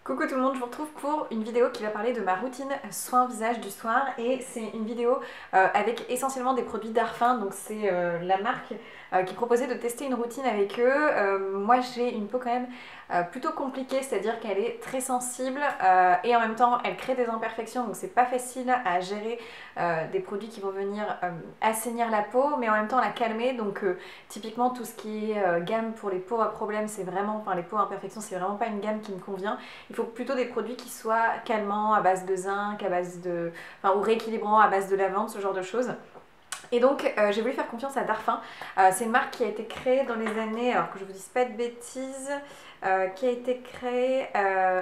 Coucou tout le monde, je vous retrouve pour une vidéo qui va parler de ma routine soin visage du soir et c'est une vidéo avec essentiellement des produits Darphin, donc c'est la marque qui proposait de tester une routine avec eux. Moi j'ai une peau quand même plutôt compliquée, c'est-à-dire qu'elle est très sensible et en même temps elle crée des imperfections, donc c'est pas facile à gérer des produits qui vont venir assainir la peau mais en même temps la calmer. Donc typiquement tout ce qui est gamme pour les peaux à problème, c'est vraiment, enfin les peaux à imperfection, c'est vraiment pas une gamme qui me convient. Il faut plutôt des produits qui soient calmants, à base de zinc, à base de, enfin, ou rééquilibrants à base de lavande, ce genre de choses. Et donc j'ai voulu faire confiance à Darphin. C'est une marque qui a été créée dans les années, alors que je vous dise pas de bêtises, qui a été créée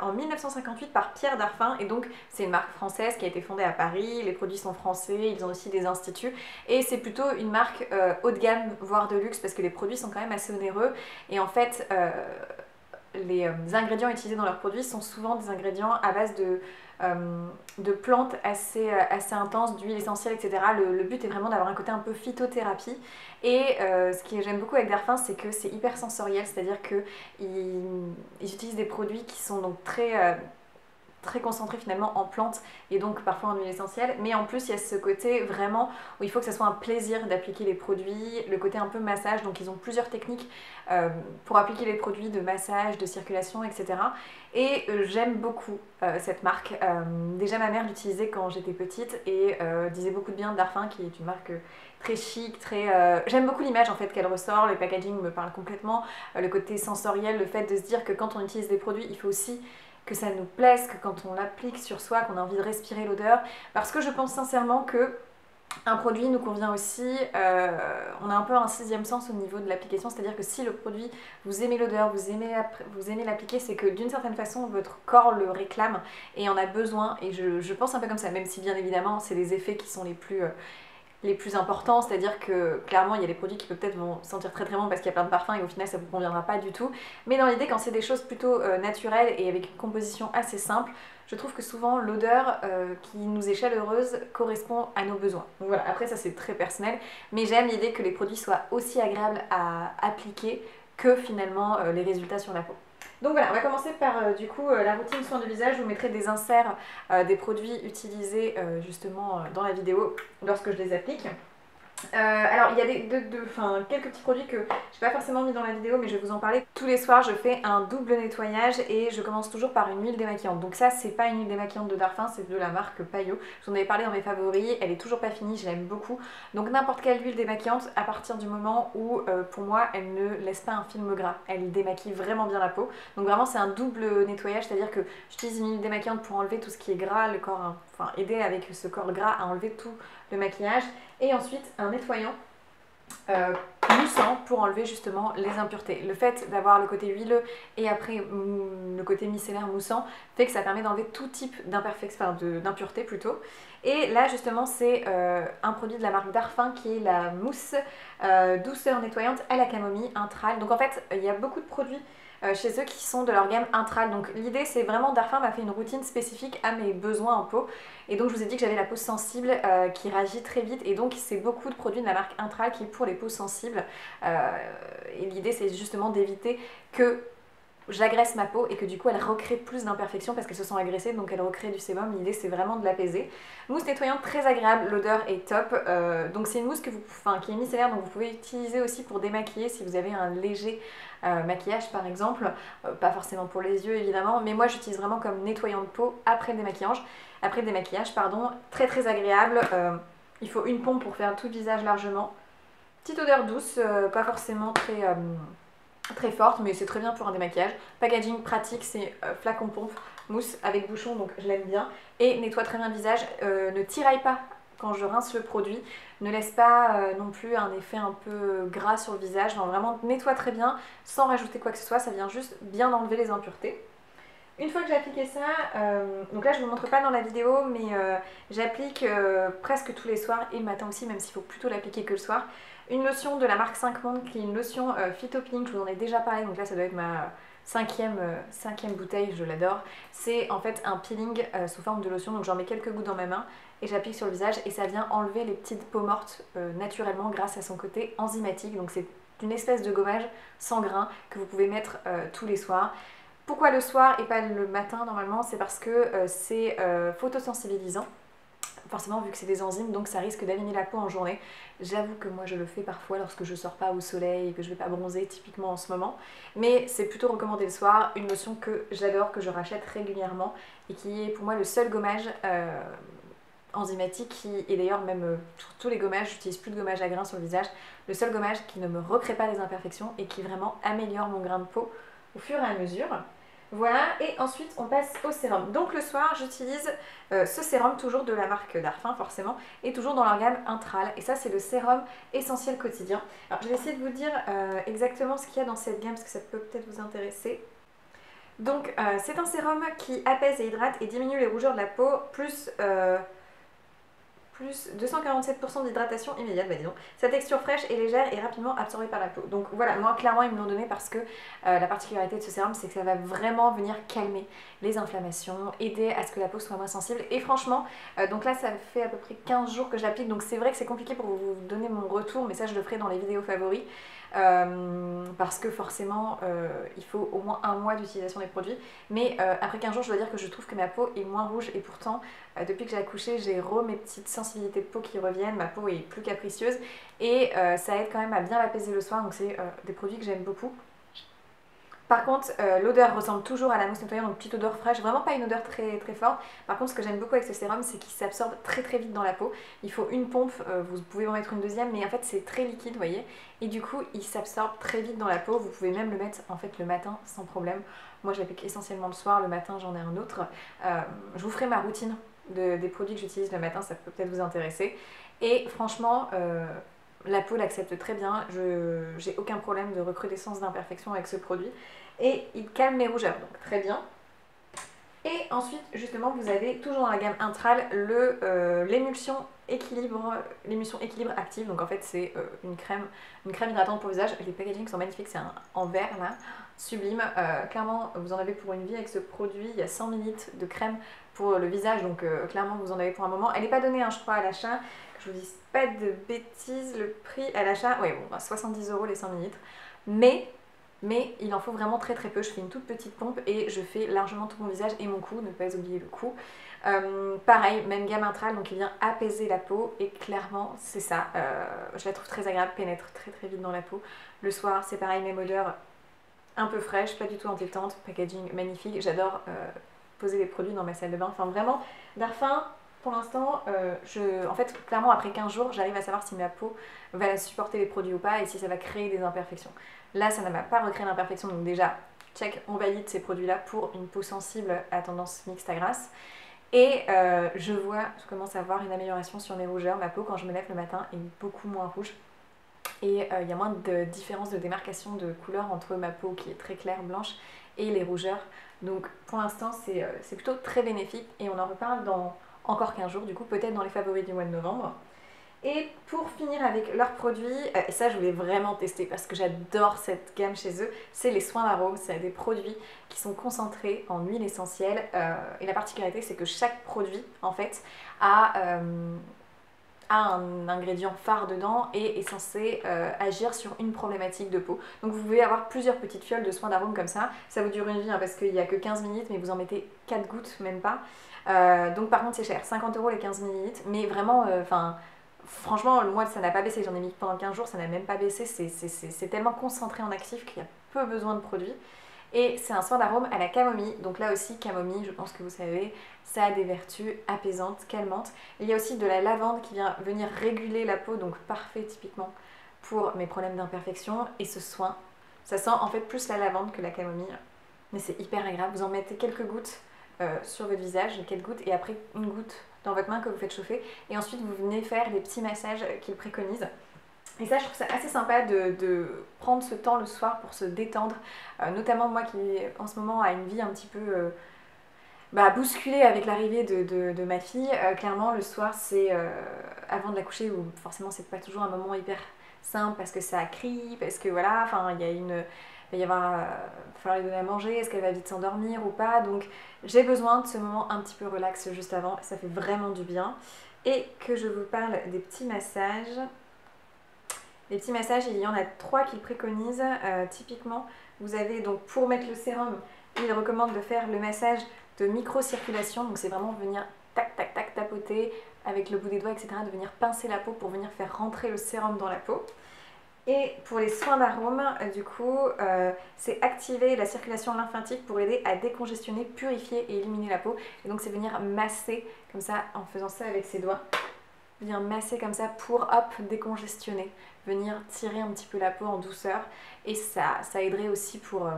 en 1958 par Pierre Darphin. Et donc c'est une marque française qui a été fondée à Paris. Les produits sont français, ils ont aussi des instituts. Et c'est plutôt une marque haut de gamme, voire de luxe, parce que les produits sont quand même assez onéreux. Et en fait, les ingrédients utilisés dans leurs produits sont souvent des ingrédients à base de plantes assez intenses, d'huile essentielle, etc. Le but est vraiment d'avoir un côté un peu phytothérapie. Et ce que j'aime beaucoup avec Darphin, c'est que c'est hyper sensoriel, c'est-à-dire qu'ils utilisent des produits qui sont donc très concentré finalement en plantes et donc parfois en huile essentielle, mais en plus il y a ce côté vraiment où il faut que ça soit un plaisir d'appliquer les produits, le côté un peu massage, donc ils ont plusieurs techniques pour appliquer les produits de massage, de circulation, etc. Et j'aime beaucoup cette marque. Déjà ma mère l'utilisait quand j'étais petite et disait beaucoup de bien de Darphin, qui est une marque très chic, j'aime beaucoup l'image en fait qu'elle ressort, le packaging me parle complètement, le côté sensoriel, le fait de se dire que quand on utilise des produits, il faut aussi que ça nous plaise, que quand on l'applique sur soi, qu'on a envie de respirer l'odeur. Parce que je pense sincèrement que un produit nous convient aussi, on a un peu un sixième sens au niveau de l'application, c'est-à-dire que si le produit, vous aimez l'odeur, vous aimez l'appliquer, c'est que d'une certaine façon, votre corps le réclame et en a besoin. Et je pense un peu comme ça, même si bien évidemment, c'est les effets qui sont les plus importants, c'est-à-dire que clairement il y a des produits qui peut-être vont sentir très bon parce qu'il y a plein de parfums et au final ça ne vous conviendra pas du tout, mais dans l'idée quand c'est des choses plutôt naturelles et avec une composition assez simple, je trouve que souvent l'odeur qui nous est chaleureuse correspond à nos besoins. Donc voilà, après ça c'est très personnel, mais j'aime l'idée que les produits soient aussi agréables à appliquer que finalement les résultats sur la peau. Donc voilà, on va commencer par du coup la routine soin du visage. Je vous mettrai des inserts des produits utilisés justement dans la vidéo lorsque je les applique. Alors il y a quelques petits produits que je n'ai pas forcément mis dans la vidéo, mais je vais vous en parler. Tous les soirs je fais un double nettoyage et je commence toujours par une huile démaquillante. Donc ça c'est pas une huile démaquillante de Darphin, c'est de la marque Payot. Je vous en avais parlé dans mes favoris, elle est toujours pas finie, je l'aime beaucoup. Donc n'importe quelle huile démaquillante à partir du moment où pour moi elle ne laisse pas un film gras, elle démaquille vraiment bien la peau. Donc vraiment c'est un double nettoyage, c'est à dire que j'utilise une huile démaquillante pour enlever tout ce qui est gras, le corps, enfin aider avec ce corps gras à enlever tout le maquillage, et ensuite un nettoyant moussant pour enlever justement les impuretés. Le fait d'avoir le côté huileux et après le côté micellaire moussant fait que ça permet d'enlever tout type d'impureté plutôt. Et là justement c'est un produit de la marque Darphin qui est la mousse douceur nettoyante à la camomille intrale. Donc en fait il y a beaucoup de produits chez eux qui sont de leur gamme intrale. Donc l'idée c'est vraiment, Darphin m'a fait une routine spécifique à mes besoins en peau. Et donc je vous ai dit que j'avais la peau sensible qui réagit très vite. Et donc c'est beaucoup de produits de la marque intrale qui est pour les peaux sensibles. Et l'idée c'est justement d'éviter que j'agresse ma peau et que du coup elle recrée plus d'imperfections parce qu'elle se sent agressée, donc elle recrée du sébum. L'idée c'est vraiment de l'apaiser. Mousse nettoyante très agréable, l'odeur est top. Donc c'est une mousse qui est micellaire, donc vous pouvez utiliser aussi pour démaquiller si vous avez un léger maquillage par exemple. Pas forcément pour les yeux évidemment, mais moi j'utilise vraiment comme nettoyant de peau après le démaquillage. Très agréable. Il faut une pompe pour faire tout le visage largement. Petite odeur douce, pas forcément très forte, mais c'est très bien pour un démaquillage. Packaging pratique, c'est flacon pompe, mousse avec bouchon, donc je l'aime bien. Et nettoie très bien le visage. Ne tiraille pas quand je rince le produit. Ne laisse pas non plus un effet un peu gras sur le visage. Non, vraiment nettoie très bien sans rajouter quoi que ce soit. Ça vient juste bien enlever les impuretés. Une fois que j'ai appliqué ça, donc là je ne vous montre pas dans la vidéo, mais j'applique presque tous les soirs et le matin aussi, même s'il faut plutôt l'appliquer que le soir, une lotion de la marque 5 Mondes qui est une lotion phytopeeling. Je vous en ai déjà parlé, donc là ça doit être ma cinquième bouteille, je l'adore. C'est en fait un peeling sous forme de lotion, donc j'en mets quelques gouttes dans ma main et j'applique sur le visage et ça vient enlever les petites peaux mortes naturellement grâce à son côté enzymatique. Donc c'est une espèce de gommage sans grain que vous pouvez mettre tous les soirs. Pourquoi le soir et pas le matin normalement? C'est parce que c'est photosensibilisant. Forcément vu que c'est des enzymes, donc ça risque d'abîmer la peau en journée. J'avoue que moi je le fais parfois lorsque je sors pas au soleil et que je vais pas bronzer typiquement en ce moment. Mais c'est plutôt recommandé le soir, une lotion que j'adore, que je rachète régulièrement et qui est pour moi le seul gommage enzymatique qui, et d'ailleurs même tous les gommages, j'utilise plus de gommage à grains sur le visage, le seul gommage qui ne me recrée pas les imperfections et qui vraiment améliore mon grain de peau au fur et à mesure. Voilà, et ensuite on passe au sérum. Donc le soir j'utilise ce sérum toujours de la marque Darphin forcément, et toujours dans leur gamme Intral, et ça c'est le sérum essentiel quotidien. Alors je vais essayer de vous dire exactement ce qu'il y a dans cette gamme parce que ça peut peut-être vous intéresser. Donc c'est un sérum qui apaise et hydrate et diminue les rougeurs de la peau, plus 247% d'hydratation immédiate, bah dis donc. Sa texture fraîche et légère et rapidement absorbée par la peau. Donc voilà, moi clairement ils me l'ont donné parce que la particularité de ce sérum c'est que ça va vraiment venir calmer les inflammations, aider à ce que la peau soit moins sensible. Et franchement, donc là ça fait à peu près 15 jours que j'applique, donc c'est vrai que c'est compliqué pour vous donner mon retour, mais ça je le ferai dans les vidéos favoris. Parce que forcément il faut au moins un mois d'utilisation des produits, mais après 15 jours je dois dire que je trouve que ma peau est moins rouge, et pourtant depuis que j'ai accouché j'ai mes petites sensibilités de peau qui reviennent, ma peau est plus capricieuse et ça aide quand même à bien l'apaiser le soir, donc c'est des produits que j'aime beaucoup. Par contre, l'odeur ressemble toujours à la mousse nettoyante, donc petite odeur fraîche, vraiment pas une odeur très, très forte. Par contre, ce que j'aime beaucoup avec ce sérum, c'est qu'il s'absorbe très très vite dans la peau. Il faut une pompe, vous pouvez en mettre une deuxième, mais en fait c'est très liquide, vous voyez. Et du coup, il s'absorbe très vite dans la peau. Vous pouvez même le mettre en fait le matin sans problème. Moi, je l'applique essentiellement le soir, le matin j'en ai un autre. Je vous ferai ma routine des produits que j'utilise le matin, ça peut peut-être vous intéresser. Et franchement, la peau l'accepte très bien, j'ai aucun problème de recrudescence d'imperfection avec ce produit et il calme mes rougeurs, donc très bien. Et ensuite justement vous avez toujours dans la gamme Intral l'émulsion équilibre active, donc en fait c'est une crème hydratante pour le visage. Les packagings sont magnifiques, c'est en verre là, sublime. Clairement vous en avez pour une vie avec ce produit, il y a 100 ml de crème pour le visage, donc clairement vous en avez pour un moment. Elle n'est pas donnée je crois à l'achat, que je vous dise pas de bêtises, le prix à l'achat, oui bon, 70 € les 100 ml, mais il en faut vraiment très très peu. Je fais une toute petite pompe et je fais largement tout mon visage et mon cou, ne pas oublier le cou. Pareil, même gamme Intral, donc il vient apaiser la peau et clairement c'est ça. Je la trouve très agréable, pénètre très très vite dans la peau. Le soir c'est pareil, même odeur un peu fraîche, pas du tout entêtante, packaging magnifique. J'adore poser des produits dans ma salle de bain. Enfin vraiment, Darphin, pour l'instant, en fait clairement après 15 jours j'arrive à savoir si ma peau va supporter les produits ou pas et si ça va créer des imperfections. Là ça ne m'a pas recréé d'imperfection, donc déjà check, on valide ces produits là pour une peau sensible à tendance mixte à grasse. Et je commence à voir une amélioration sur mes rougeurs. Ma peau quand je me lève le matin est beaucoup moins rouge et il y a moins de différence de démarcation de couleur entre ma peau qui est très claire blanche et les rougeurs. Donc pour l'instant c'est plutôt très bénéfique et on en reparle dans encore 15 jours, du coup peut-être dans les favoris du mois de novembre. Et pour finir avec leurs produits, et ça je voulais vraiment tester parce que j'adore cette gamme chez eux, c'est les soins d'arôme. C'est des produits qui sont concentrés en huile essentielle et la particularité c'est que chaque produit en fait a un ingrédient phare dedans et est censé agir sur une problématique de peau. Donc vous pouvez avoir plusieurs petites fioles de soins d'arôme comme ça vous dure une vie parce qu'il n'y a que 15 ml mais vous en mettez 4 gouttes, même pas. Donc par contre c'est cher, 50 € les 15 ml, mais vraiment, franchement, moi ça n'a pas baissé, j'en ai mis pendant 15 jours, ça n'a même pas baissé, c'est tellement concentré en actif qu'il y a peu besoin de produits. Et c'est un soin d'arôme à la camomille, donc là aussi camomille, je pense que vous savez, ça a des vertus apaisantes, calmantes. Il y a aussi de la lavande qui vient venir réguler la peau, donc parfait typiquement pour mes problèmes d'imperfection. Et ce soin, ça sent en fait plus la lavande que la camomille, mais c'est hyper agréable. Vous en mettez quelques gouttes sur votre visage, quelques gouttes, et après une goutte dans votre main que vous faites chauffer, et ensuite vous venez faire les petits massages qu'il préconise. Et ça je trouve ça assez sympa de prendre ce temps le soir pour se détendre, notamment moi qui en ce moment a une vie un petit peu bousculée avec l'arrivée de ma fille. Clairement le soir c'est avant de la coucher, où forcément c'est pas toujours un moment hyper simple parce que ça crie, parce que voilà, enfin il va y avoir, falloir lui donner à manger, est-ce qu'elle va vite s'endormir ou pas, donc j'ai besoin de ce moment un petit peu relax juste avant, ça fait vraiment du bien. Et que je vous parle des petits massages. Les petits massages, il y en a 3 qu'ils préconisent. Typiquement, vous avez donc pour mettre le sérum il recommande de faire le massage de micro-circulation, donc c'est vraiment venir tac tac tac tapoter avec le bout des doigts, etc., de venir pincer la peau pour venir faire rentrer le sérum dans la peau. Et pour les soins d'arôme, du coup, c'est activer la circulation lymphatique pour aider à décongestionner, purifier et éliminer la peau. Et donc c'est venir masser comme ça, en faisant ça avec ses doigts, venir masser comme ça pour hop, décongestionner, venir tirer un petit peu la peau en douceur. Et ça aiderait aussi pour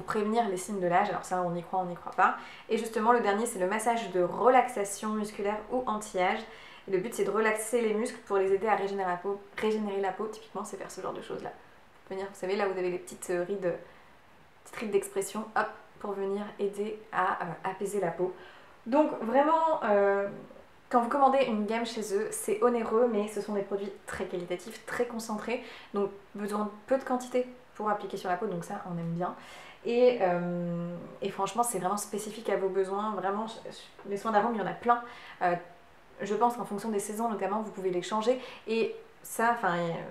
prévenir les signes de l'âge. Alors ça, on y croit, on n'y croit pas. Et justement, le dernier, c'est le massage de relaxation musculaire ou anti-âge. Le but, c'est de relaxer les muscles pour les aider à régénérer la peau. Typiquement, c'est faire ce genre de choses-là. Venir, vous savez, là où vous avez les petites rides d'expression, hop, pour venir aider à apaiser la peau. Donc vraiment, quand vous commandez une gamme chez eux, c'est onéreux, mais ce sont des produits très qualitatifs, très concentrés. Donc besoin de peu de quantité pour appliquer sur la peau, donc ça, on aime bien. Et franchement, c'est vraiment spécifique à vos besoins. Vraiment, les soins d'arôme, il y en a plein. Je pense qu'en fonction des saisons notamment, vous pouvez les changer. Et ça,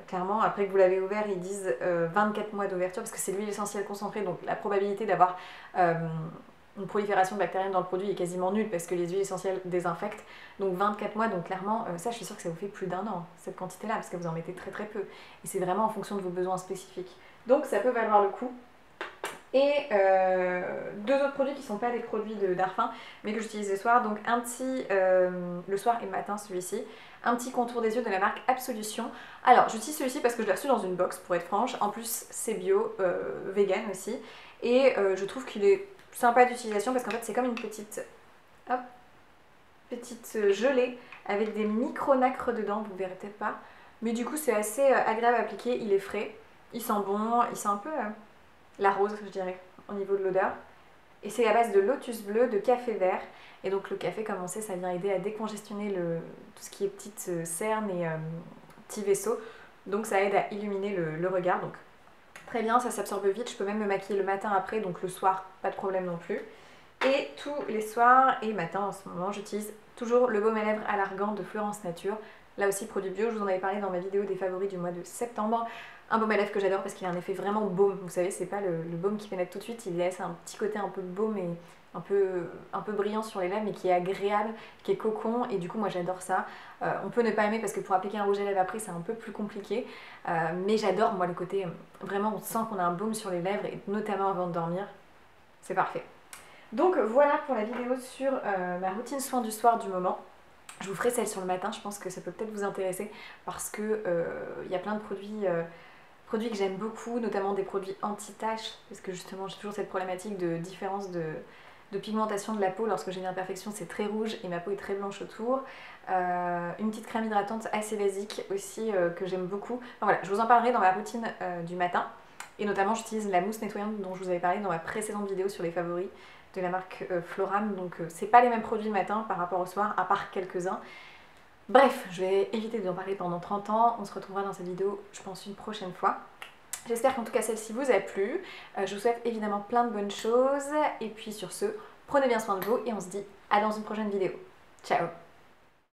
clairement, après que vous l'avez ouvert, ils disent 24 mois d'ouverture parce que c'est l'huile essentielle concentrée. Donc la probabilité d'avoir une prolifération bactérienne dans le produit est quasiment nulle parce que les huiles essentielles désinfectent. Donc 24 mois, donc clairement, ça je suis sûre que ça vous fait plus d'1 an, cette quantité-là, parce que vous en mettez très très peu. Et c'est vraiment en fonction de vos besoins spécifiques. Donc ça peut valoir le coup. Et deux autres produits qui ne sont pas des produits d'Arfin, mais que j'utilise le soir. Donc un petit, le soir et le matin celui-ci, un petit contour des yeux de la marque Absolution. Alors j'utilise celui-ci parce que je l'ai reçu dans une box pour être franche. En plus c'est bio, vegan aussi. Et je trouve qu'il est sympa d'utilisation parce qu'en fait c'est comme une petite gelée avec des micro-nacres dedans, vous verrez peut-être pas. Mais du coup c'est assez agréable à appliquer, il est frais, il sent bon, il sent un peu la rose je dirais au niveau de l'odeur. Et c'est à base de lotus bleu, de café vert. Et donc le café, comme on sait, ça vient aider à décongestionner tout ce qui est petites cernes et petits vaisseaux. Donc ça aide à illuminer le regard. Donc très bien, ça s'absorbe vite. Je peux même me maquiller le matin après, donc le soir, pas de problème non plus. Et tous les soirs et matins en ce moment, j'utilise toujours le baume à lèvres à l'argan de Florence Nature. Là aussi produit bio, je vous en avais parlé dans ma vidéo des favoris du mois de septembre. Un baume à lèvres que j'adore parce qu'il a un effet vraiment baume. Vous savez, c'est pas le baume qui pénètre tout de suite, il laisse un petit côté un peu de baume et un peu brillant sur les lèvres, mais qui est agréable, qui est cocon, et du coup moi j'adore ça. On peut ne pas aimer parce que pour appliquer un rouge à lèvres après c'est un peu plus compliqué, mais j'adore moi le côté, vraiment on sent qu'on a un baume sur les lèvres, et notamment avant de dormir, c'est parfait. Donc voilà pour la vidéo sur ma routine soin du soir du moment. Je vous ferai celle sur le matin, je pense que ça peut peut-être vous intéresser parce que y a plein de produits que j'aime beaucoup, notamment des produits anti-taches, parce que justement j'ai toujours cette problématique de différence de pigmentation de la peau. Lorsque j'ai une imperfection, c'est très rouge et ma peau est très blanche autour. Une petite crème hydratante assez basique aussi que j'aime beaucoup. Enfin, voilà, je vous en parlerai dans ma routine du matin. Et notamment j'utilise la mousse nettoyante dont je vous avais parlé dans ma précédente vidéo sur les favoris de la marque Floram. Donc c'est pas les mêmes produits le matin par rapport au soir, à part quelques-uns. Bref, je vais éviter d'en parler pendant 30 ans. On se retrouvera dans cette vidéo, je pense, une prochaine fois. J'espère qu'en tout cas celle-ci vous a plu. Je vous souhaite évidemment plein de bonnes choses. Et puis sur ce, prenez bien soin de vous et on se dit à dans une prochaine vidéo. Ciao!